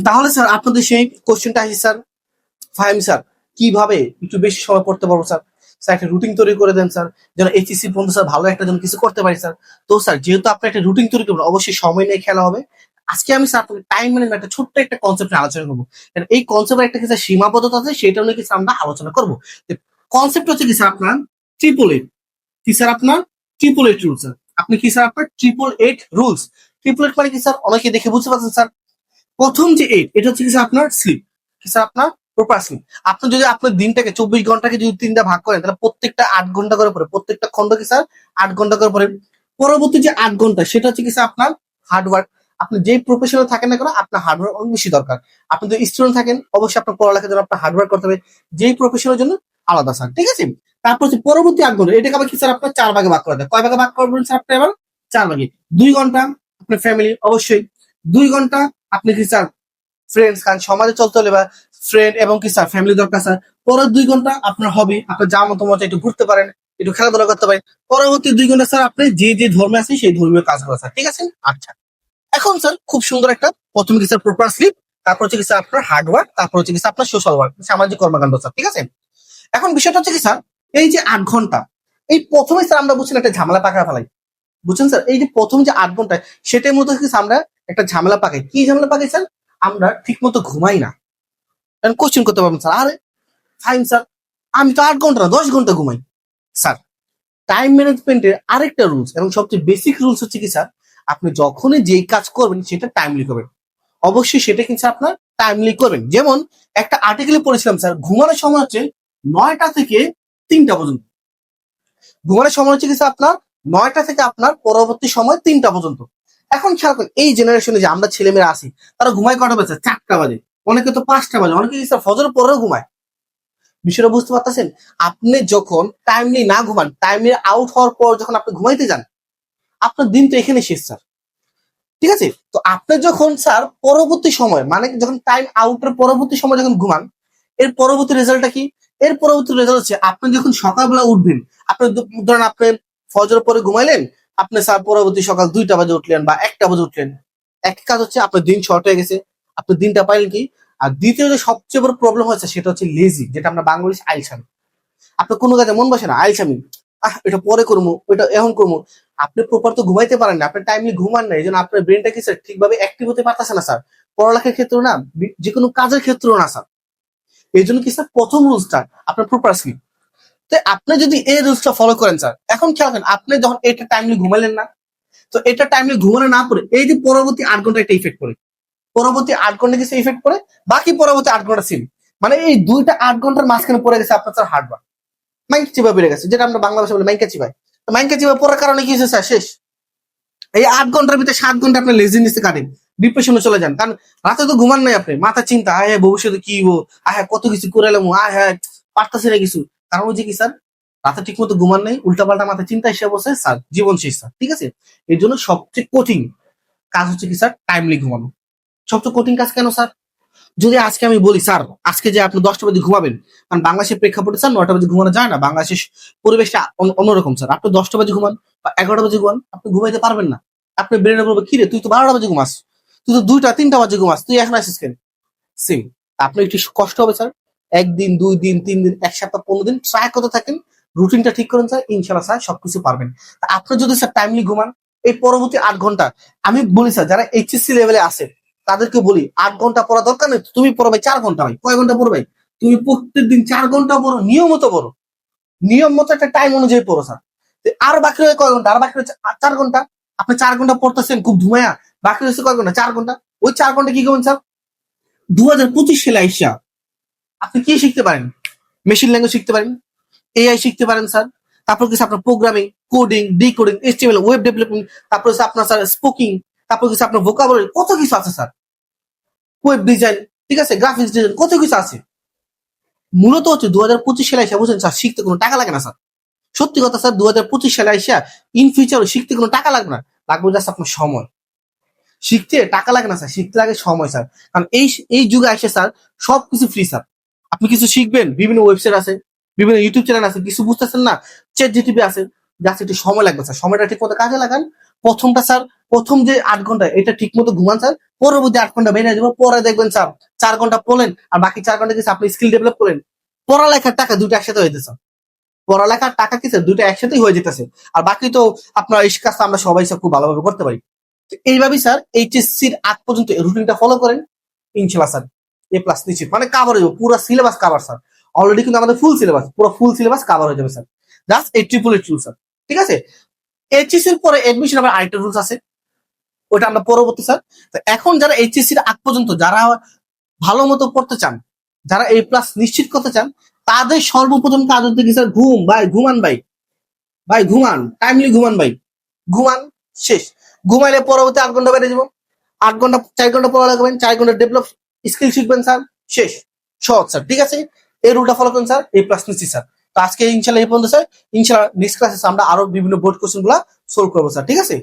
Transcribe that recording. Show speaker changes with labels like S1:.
S1: তাহলে স্যার আপনাদের সেই কোশ্চেনটা আসি স্যার, ফাহিম স্যার কিভাবে একটু বেশি সময় পড়তে পারবো স্যার? স্যার একটা রুটিন তৈরি করে দেন স্যার, যেন এইচএসসি পর্যন্ত স্যার ভালো একটা যেন কিছু করতে পারি স্যার। তো স্যার যেহেতু আপনি একটা রুটিন তৈরি করবেন, অবশ্যই সময় নিয়ে খেলা হবে। আজকে আমি স্যার আপনাকে টাইম ম্যানেজমেন্ট একটা ছোট্ট একটা কনসেপ্ট নিয়ে আলোচনা করবো। এই কনসেপ্টের একটা কিছু সীমাবদ্ধতা আছে, সেটা নিয়ে কিছু আমরা আলোচনা করবো। কনসেপ্ট হচ্ছে কি স্যার আপনার ট্রিপল এইট। কি স্যার আপনার ট্রিপল এইট রুলস স্যার। আপনি কি স্যার আপনার triple eight rules. Triple eight মানে কি স্যার? অনেকে দেখে বুঝতে পারছেন স্যার। প্রথম যে এইট, এটা হচ্ছে কি স্যার আপনার স্লিপ। কি স্যার আপনার প্রপার স্লিপ। আপনি যদি আপনার দিনটাকে 24 ঘন্টাকে যদি 3টা ভাগ করেন, তাহলে প্রত্যেকটা 8 ঘন্টা করে পড়ে, প্রত্যেকটা খন্ড কি স্যার 8 ঘন্টা করে পড়ে। পরবর্তী যে 8 ঘন্টা, সেটা হচ্ছে কি স্যার আপনার হার্ডওয়ার্ক। আপনি যেই প্রফেশনে থাকেন না কেন, আপনার হার্ডওয়ার্ক অনেক বেশি দরকার। আপনি যদি স্টুডেন্ট থাকেন, অবশ্যই আপনার পড়ালেখার জন্য আপনার হার্ডওয়ার্ক করতে হবে। যেই প্রফেশনের জন্য আলাদা স্যার, ঠিক আছে। তারপর হচ্ছে পরবর্তী 8 ঘন্টা, এটাকে আবার কি স্যার আপনার 4 ভাগে ভাগ করা যায়। কয় ভাগে ভাগ করবেন স্যার আপনি? এবার 4 ভাগে। 2 ঘন্টা আপনার ফ্যামিলি, অবশ্যই 2 ঘন্টা আপনি কি স্যার ফ্রেন্ডস, কারণ সমাজে চলতে হলে বা ফ্রেন্ড এবং কি স্যার ফ্যামিলি দরকার স্যার। পরের 2 ঘন্টা আপনার হবি, আপনার যা মতো মতো একটু ঘুরতে পারেন, একটু খেলাধুলা করতে পারেন। পরবর্তী 2 ঘন্টা স্যার আপনি যে যে ধর্মে আছেন সেই ধর্মীয় কাজগুলো স্যার, ঠিক আছে। আচ্ছা, এখন স্যার খুব সুন্দর একটা প্রথমে কি স্যার প্রপার স্লিপ, তারপর হচ্ছে কি স্যার আপনার হার্ড ওয়ার্ক, তারপর হচ্ছে কি স্যার আপনার সোশ্যাল ওয়ার্ক, সামাজিক কর্মকাণ্ড স্যার, ঠিক আছে। এখন বিষয়টা হচ্ছে কি স্যার, এই যে 8 ঘন্টা, এই প্রথমে স্যার আমরা বুঝছেন একটা ঝামেলা পাকা ফেলাই। বুঝছেন স্যার, এই যে প্রথম যে 8 ঘন্টা, সেটার মধ্যে কি আমরা একটা ঝামেলা পাকাই। কি ঝামেলা পাকাই স্যার? আমরা ঠিক মতো ঘুমাই না। কোশ্চেন করতে পারবেন স্যার, আরে ফাইন স্যার, আমি তো 8 ঘন্টা না 10 ঘন্টা ঘুমাই। স্যার টাইম ম্যানেজমেন্টের আরেকটা রুলস এবং সবচেয়ে বেসিক রুলস হচ্ছে কি স্যার, আপনি যখনই যেই কাজ করবেন সেটা টাইমলি করবেন। অবশ্যই সেটা কিন্তু আপনার টাইমলি করবেন। যেমন একটা আর্টিকেলে পড়েছিলাম স্যার, ঘুমানোর সময় হচ্ছে 9টা থেকে 3টা পর্যন্ত। ঘুমানোর সময় হচ্ছে কি স্যার আপনার 9টা থেকে আপনার পরবর্তী সময় 3টা পর্যন্ত। এখন খেয়াল করেন, এই জেনারেশনে যে আমরা ছেলেমেয়েরা আছি, তারা ঘুমায় কটা বাজে? 4টা বাজে, অনেকে তো 5টা বাজে, অনেকে কি স্যার ফজর পরেও ঘুমায়। বিষয়টা বুঝতে পারতেছেন? আপনি যখন টাইমলি না ঘুমান, টাইমলি আউট হওয়ার পর যখন আপনি ঘুমাইতে যান, আপনার দিন তো এখানে শেষ স্যার, ঠিক আছে। তো আপনি যখন স্যার পরবর্তী সময়, মানে যখন টাইম আউটের পরবর্তী সময় যখন ঘুমান, এর পরবর্তী রেজাল্টটা কি? এর পরবর্তী রেজাল্ট হচ্ছে আপনি যখন সকালবেলা উঠবেন, আপনি ধরেন আপনি ফজর পরে ঘুমাইলেন, আপনি স্যার পরবর্তী সকাল 2টা বাজে উঠলেন বা 1টা বাজে উঠলেন, এক কাজ হচ্ছে আপনার দিন শর্ট হয়ে গেছে, আপনি দিনটা পাইলেন কি। আর দ্বিতীয় যে সবচেয়ে বড় প্রবলেম হচ্ছে, সেটা হচ্ছে লেজি, যেটা আমরা বাংলাদেশ আইসামি। আপনার কোনো কাজে মন বসে না, আইসামি, এটা পরে করবো, ওইটা এখন করবো। আপনি প্রপার তো ঘুমাইতে পারেন না, আপনার টাইমলি ঘুমান না, এই জন্য আপনার ব্রেনটা কি স্যার ঠিকভাবে অ্যাক্টিভ হতে পারতেছে না স্যার। পড়ালেখার ক্ষেত্রেও না, যে কোনো কাজের ক্ষেত্রেও না স্যার। এই জন্য কি স্যার প্রথম রুলসটা আপনার প্রপার স্লিপ। তো আপনি যদি এই রুলসটা ফলো করেন স্যার, এখন খেয়াল করেন, আপনি যখন এটা টাইমলি ঘুমালেন না, তো এটা টাইমলি ঘুমানো না পড়ে এই যে পরবর্তী 8 ঘন্টা একটা ইফেক্ট পড়ে, পরবর্তী 8 ঘন্টা কিছু ইফেক্ট পড়ে, বাকি পরবর্তী 8 ঘন্টা সিল, মানে এই 2টা 8 ঘন্টার মাঝখানে পড়ে গেছে আপনার স্যার হার্ড ওয়ার্ক। মাইন্ড চিপা বেড়ে গেছে, যেটা আমরা বাংলা ভাষা বলি মাইন্ডা চিপাই। মাইন্ডা চিপা পড়ার কারণে কি হয়েছে স্যার? শেষ। এই 8 ঘন্টার ভিতরে 7 ঘন্টা আপনার লেজিনেসে কাটেন, ডিপ্রেশনে চলে যান। কারণ রাতে তো ঘুমান নাই আপনি, মাথা চিন্তা, আয় হ্যাঁ ভবিষ্যতে কি হবো, আয় হ্যাঁ কত কিছু করে এলাম, আয় হ্যাঁ পারতেছে না কিছু। কারণ হচ্ছে কি স্যার, রাতে ঠিক মতো ঘুমান নাই, উল্টাপাল্টা মাথা চিন্তা এসে বসে স্যার, জীবন শেষ স্যার, ঠিক আছে। এর জন্য সবচেয়ে কঠিন কাজ হচ্ছে কি স্যার, টাইমলি ঘুমানো। সবচেয়ে কঠিন কাজ কেন স্যার? যদি আজকে আমি বলি স্যার, আজকে যে আপনি 10টা বাজে ঘুমাবেন, কারণ বাংলাদেশের প্রেক্ষাপটে স্যার 9টা বাজে ঘুমানো যায় না, বাংলাদেশের পরিবেশটা অন্যরকম স্যার। আপনি 10টা বাজে ঘুমান বা 11টা বাজে ঘুমান, আপনি ঘুমাইতে পারবেন না। আপনি ব্রেনে বলবে, কি রে তুই তো 12টা বাজে ঘুমাস, তুই তো 2টা 3টা বাজে ঘুমাস, তুই এখন আসিস কেন? সেম। আপনি একটু কষ্ট হবে স্যার, 1 দিন 2 দিন 3 দিন 1 সপ্তাহ 15 দিন ট্রাই করতে থাকেন, রুটিনটা ঠিক করেন স্যার, ইনশাল্লাহ স্যার সবকিছু পারবেন। তা আপনি যদি স্যার টাইমলি ঘুমান, এই পরবর্তী 8 ঘন্টা, আমি বলি স্যার যারা এইচএসসি লেভেলে আছে, তাদেরকে বলি 8 ঘন্টা পড়া দরকার নেই, তুমি পড়বে 4 ঘন্টা। ভাই কয় ঘন্টা পড়বে? তুমি প্রত্যেকদিন 4 ঘন্টা পড়ো, নিয়মিত পড়ো, নিয়ম মতো একটা টাইম অনুযায়ী পড়ো স্যার। আর বাকি রয়ে কয় ঘন্টা? আর বাকি রয়েছে 4 ঘন্টা। আপনি 4 ঘন্টা পড়তেছেন খুব ধুমায়া, বাকি রয়েছে কয় ঘন্টা? 4 ঘন্টা। ওই 4 ঘন্টা কি করবেন স্যার? 2025 সালে আইসা আপনি কি শিখতে পারেন? মেশিন ল্যাঙ্গুয়েজ শিখতে পারেন, এআই শিখতে পারেন স্যার। তারপর কিছু আপনার programming, coding, decoding, HTML, web development, তারপর হচ্ছে আপনার স্যার স্পোকিং, তারপর কিছু আপনার ভোকাবুলারি, কত কিছু আছে স্যার। ওয়েব ডিজাইন, ঠিক আছে, গ্রাফিক্স ডিজাইন, কত কিছু আছে। মূলত হচ্ছে 2025 সালে আইসা বুঝছেন স্যার, শিখতে কোনো টাকা লাগে না স্যার। সত্যি কথা স্যার, 2025 সালে আইসা ইন ফিউচার শিখতে কোনো টাকা লাগবে না, লাগবে জাস্ট আপনার সময়। শিখতে টাকা লাগে না স্যার, শিখতে লাগে সময় স্যার। কারণ এই এই যুগে আসে স্যার সবকিছু ফ্রি স্যার। আপনি কিছু শিখবেন, বিভিন্ন ওয়েবসাইট আছে, বিভিন্ন ইউটিউব চ্যানেল আছে, কিছু বুঝতেছেন না, চ্যাট জিটিপি আছে, জাস্ট একটু সময় লাগবে স্যার। সময়টা ঠিক মতো কাজে লাগান, প্রথমটা স্যার, প্রথম যে 8 ঘন্টা এটা ঠিক মতো ঘুমান স্যার, পরবর্তী 8 ঘন্টা বেরিয়ে যাবো, পরে দেখবেন স্যার 4 ঘন্টা পড়লেন আর বাকি 4 ঘন্টা কিছু আপনি স্কিল ডেভেলপ করেন। পড়ালেখার টাকা দুটো একসাথে হয়ে যেতেছে, পড়ালেখার টাকা কি স্যার দুটো একসাথেই হয়ে যেতেছে। আর বাকি তো আপনার এই কাজটা আমরা সবাই স্যার খুব ভালোভাবে করতে পারি। তো এইভাবেই স্যার এইচএসসির আগ পর্যন্ত রুটিনটা ফলো করেন, ইনশাল্লাহ স্যার A+ নিশ্চিত, মানে কাভার হয়ে যাবে, পুরো সিলেবাস কাভার স্যার। অলরেডি কিন্তু আমাদের ফুল সিলেবাস কাভার হয়ে যাবে স্যার, জাস্ট এই ট্রিপল এইট রুল স্যার। ঠিক আছে, এইচএসসির পরে এডমিশন আবার আরেকটা রুলস আছে, ওটা আমরা পরবর্তী স্যার। তো এখন যারা এইচএসসির আগ পর্যন্ত যারা ভালো মতো পড়তে চান, যারা A+ নিশ্চিত করতে চান, তাদের সর্বপ্রথম কাজ হচ্ছে কি স্যার, ঘুম ভাই, ঘুমান ভাই, ভাই ঘুমান, টাইমলি ঘুমান ভাই, ঘুমান, শেষ। ঘুমাইলে পরবর্তী 8 ঘন্টা বেড়ে যাবো, 8 ঘন্টা 4 ঘন্টা পড়া লাগবেন, 4 ঘন্টা ডেভেলপ স্কিল শিখবেন স্যার, শেষ। সহজ স্যার, ঠিক আছে, এই রুলটা ফলো করুন স্যার, A+ নিচ্ছি স্যার। তো আজকে ইনশাল্লাহ এই পর্যন্ত স্যার, ইনশাল্লাহ নেক্সট ক্লাসে আমরা আরো বিভিন্ন বোর্ড কোশ্চেন গুলা সলভ করবো স্যার, ঠিক আছে।